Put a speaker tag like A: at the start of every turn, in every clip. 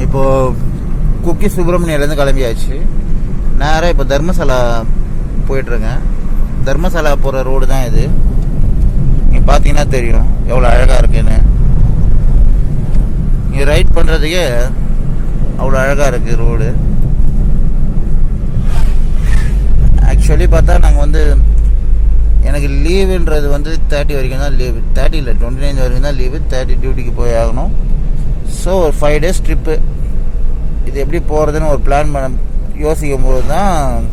A: இப்போது குக்கி சுப்பிரமணியிலேருந்து கிளம்பியாச்சு. நேராக இப்போ தர்மசாலா போயிட்டுருக்கேன். தர்மசாலா போகிற ரோடு தான் இது. நீங்கள் பார்த்தீங்கன்னா தெரியும் எவ்வளோ அழகாக இருக்குன்னு. இங்கே ரைட் பண்ணுறதுக்கே அவ்வளோ அழகாக இருக்குது ரோடு. ஆக்சுவலி பார்த்தா நாங்கள் எனக்கு லீவுன்றது 30 வரைக்கும் தான் லீவு. 30 இல்லை 29 வரைக்கும் தான் லீவு. 30 டியூட்டிக்கு போய் ஆகணும். ஸோ ஒரு 5 days ட்ரிப்பு. இது எப்படி போகிறதுன்னு ஒரு பிளான் யோசிக்கும் போது தான்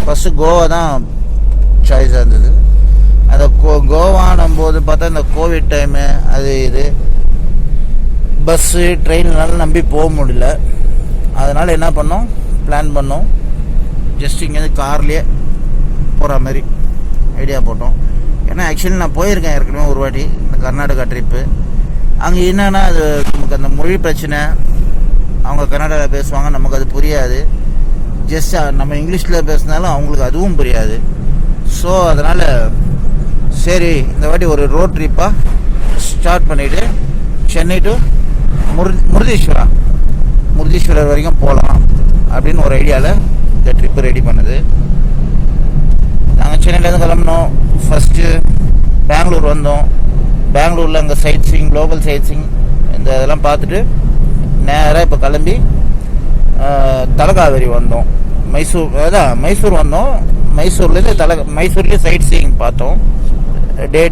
A: ஃபஸ்ட்டு கோவா தான் சாய்ஸாக இருந்தது. அந்த கோவானும் போது பார்த்தா இந்த கோவிட் டைமு அது இது பஸ்ஸு ட்ரெயின்னால நம்பி போக முடியல. அதனால் என்ன பிளான் பண்ணோம், ஜஸ்ட் இங்கேருந்து கார்லேயே போகிற மாதிரி ஐடியா போட்டோம். ஏன்னா ஆக்சுவலி நான் போயிருக்கேன் ஏற்கனவே ஒரு வாட்டி இந்த கர்நாடகா ட்ரிப்பு. அங்கே என்னென்னா அது நமக்கு அந்த மொழி பிரச்சனை. அவங்க கன்னடாவில் பேசுவாங்க, நமக்கு அது புரியாது. ஜஸ்ட் நம்ம இங்கிலீஷில் பேசினாலும் அவங்களுக்கு அதுவும் புரியாது. ஸோ அதனால் சரி இந்த வாட்டி ஒரு ரோட் ட்ரிப்பாக ஸ்டார்ட் பண்ணிவிட்டு சென்னை டு முருதீஸ்வரர் வரைக்கும் போகலாம் அப்படின்னு ஒரு ஐடியாவில் இந்த ட்ரிப்பு ரெடி பண்ணுது. நாங்கள் சென்னையிலேருந்து கிளம்பினோம். ஃபஸ்ட்டு பெங்களூர் வந்தோம். பெங்களூரில் அங்கே sightseeing, global sightseeing இந்த இதெல்லாம் பார்த்துட்டு நேராக இப்போ கிளம்பி தலகாவேரி வந்தோம். மைசூர் வந்தோம். மைசூர்லேருந்து மைசூர்லேயே சைட் சீயிங் பார்த்தோம். டே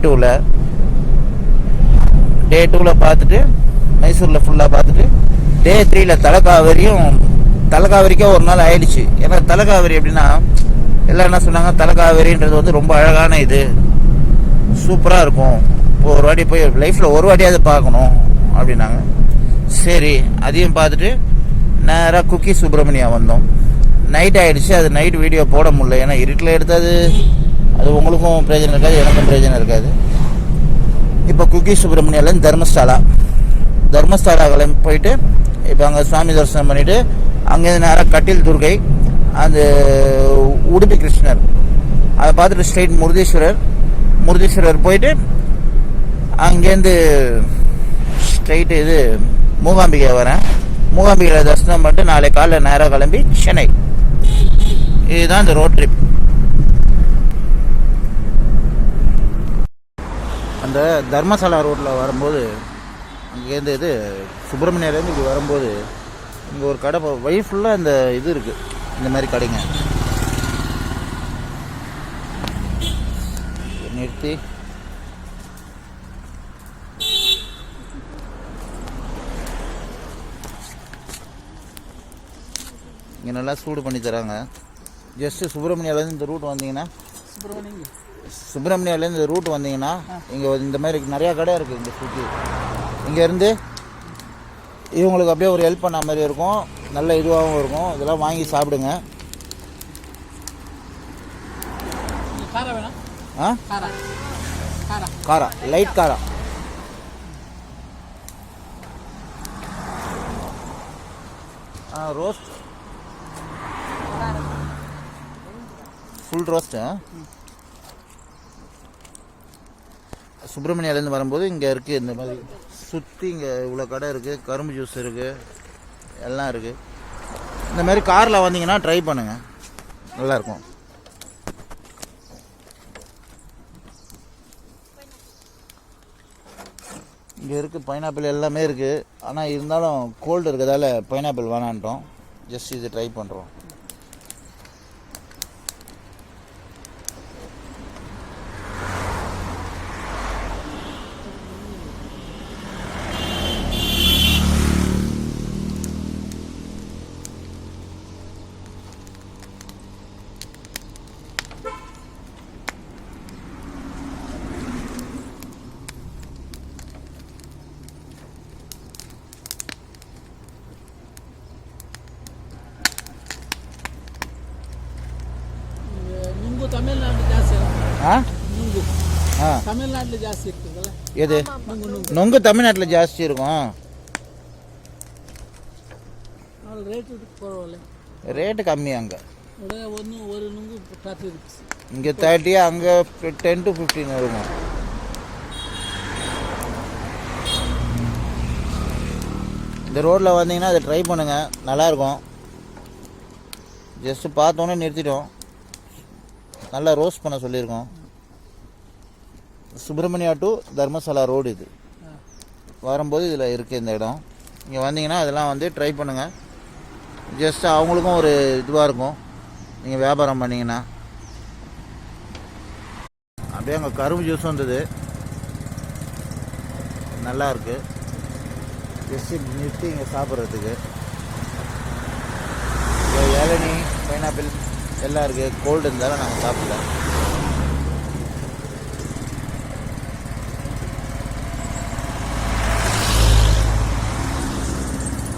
A: 2ல் பார்த்துட்டு மைசூரில் ஃபுல்லாக பார்த்துட்டு டே 3ல் தலகாவேரிக்கே ஒரு நாள் ஆயிடுச்சு. ஏன்னா தலகாவேரி எப்படின்னா எல்லாம் என்ன சொன்னாங்க, தலகாவேரின்றது ரொம்ப அழகான இது, சூப்பராக இருக்கும், இப்போ ஒரு வாட்டி போய் லைஃப்பில் ஒரு வாட்டியாவது பார்க்கணும் அப்படின்னாங்க. சரி அதையும் பார்த்துட்டு நேராக குக்கி சுப்பிரமணியா வந்தோம். நைட் ஆகிடுச்சு. அது நைட் வீடியோ போட முடியல. ஏன்னா இருட்டில் எடுத்தது அது உங்களுக்கும் பிரயோஜனம் இருக்காது, எனக்கும் பிரயோஜனம் இருக்காது. இப்போ குக்கி சுப்பிரமணியாலேருந்து தர்மஸ்தாலா கிளம்பி போயிட்டு இப்போ அங்கே சுவாமி தரிசனம் பண்ணிவிட்டு அங்கேருந்து நேராக கட்டில் துர்கை, அந்த உடுப்பி கிருஷ்ணர் அதை பார்த்துட்டு ஸ்ட்ரெயிட் முருதீஸ்வரர் போயிட்டு அங்கேருந்து ஸ்ட்ரெயிட்டு இது மூகாம்பிகை வரேன். மூகாம்பிகையில் தரிசனம் பண்ணிட்டு நாளை காலைல நேராக கிளம்பி சென்னை. இதுதான் இந்த ரோட் ட்ரிப். அந்த தர்மசாலா ரோட்டில் வரும்போது அங்கேருந்து இது சுப்பிரமணியிலேருந்து இப்படி வரும்போது இங்கே ஒரு கடை வழி ஃபுல்லாக இந்த இது இருக்குது, இந்த மாதிரி கடைங்க நிறுத்தி இங்கே நல்லா சூடு பண்ணி தராங்க. ஜஸ்ட்டு சுப்பிரமணியாலேருந்து இந்த ரூட் வந்தீங்கன்னா சுப்பிரமணியாலேருந்து இந்த ரூட் வந்தீங்கன்னா இங்கே இந்த மாதிரி நிறையா கடை இருக்குது. இங்கே சுற்றி இங்கேருந்து இவங்களுக்கு அப்படியே ஒரு ஹெல்ப் பண்ண மாதிரி இருக்கும், நல்ல இதுவாகவும் இருக்கும். இதெல்லாம் வாங்கி சாப்பிடுங்க. காரா லைட் காரா ரோஸ்ட் ஃபுல் ரோஸ்ட்டு. சுப்பிரமணியாலேருந்து வரும்போது இங்கே இருக்குது இந்த மாதிரி சுற்றி இங்கே இவ்வளோ கடை இருக்குது, கரும்பு ஜூஸ் இருக்குது, எல்லாம் இருக்குது. இந்த மாதிரி காரில் வந்தீங்கன்னா ட்ரை பண்ணுங்கள், நல்லாயிருக்கும். இங்கே இருக்குது பைனாப்பிள் எல்லாமே இருக்குது. ஆனால் இருந்தாலும் கோல்டு இருக்கிறதால பைனாப்பிள் வேணான்ட்டோம். ஜஸ்ட் இது ட்ரை பண்ணுறோம்.
B: தமிழ்நாட்டில் ஜாஸ்தி இருக்குங்களா?
A: எது நொங்கு தமிழ்நாட்டில் ஜாஸ்தி இருக்கும். ரேட்டு கம்மி. அங்கே
B: ஒரு நுங்கு 30 rupees,
A: இங்கே 30, அங்கே 10 to 15 இருக்கும். இந்த ரோட்டில் வந்தீங்கன்னா அதை ட்ரை பண்ணுங்கள், நல்லாயிருக்கும். ஜஸ்ட்டு பார்த்தோன்னே நிறுத்திட்டோம். நல்லா ரோஸ்ட் பண்ண சொல்லியிருக்கோம். சுப்பிரமணியா டு தர்மசாலா ரோடு இது. வரும்போது இதில் இருக்குது இந்த இடம். இங்கே வந்தீங்கன்னா அதெல்லாம் வந்து ட்ரை பண்ணுங்கள். ஜஸ்ட் அவங்களுக்கும் ஒரு இதுவாக இருக்கும் நீங்கள் வியாபாரம் பண்ணிங்கன்னா. அப்படியே அங்கே கரும்பு ஜூஸ் வந்தது, நல்லா இருக்குது. ஜஸ்ட்டு நிறுத்தி இங்கே சாப்பிட்றதுக்கு இளநீ, பைனாப்பிள் எல்லாம் இருக்குது. கோல்டு இருந்தாலும் நாங்கள் சாப்பிடல.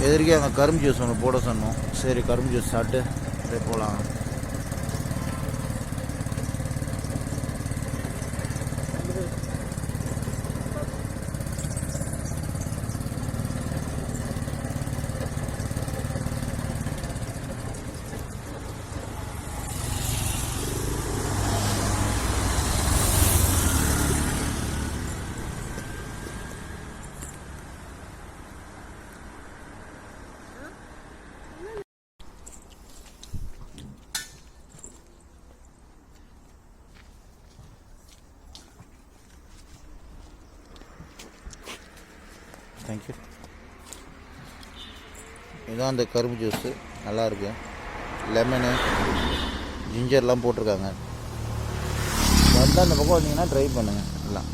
A: எதிர்க்கே அங்கே கரும்பு ஜூஸ் ஒன்று போட சொன்னோம். சரி, கரும்பு ஜூஸ் சாப்பிட்டு அப்படியே போகலாம். தேங்க்யூ. இதுதான் அந்த கரும்பு ஜூஸு, நல்லாயிருக்கு. லெமனு, ஜிஞ்சர்லாம் போட்டிருக்காங்க. வந்தால் அந்த பக்கம் வந்தீங்கன்னா ட்ரை பண்ணுங்கள் எல்லாம்.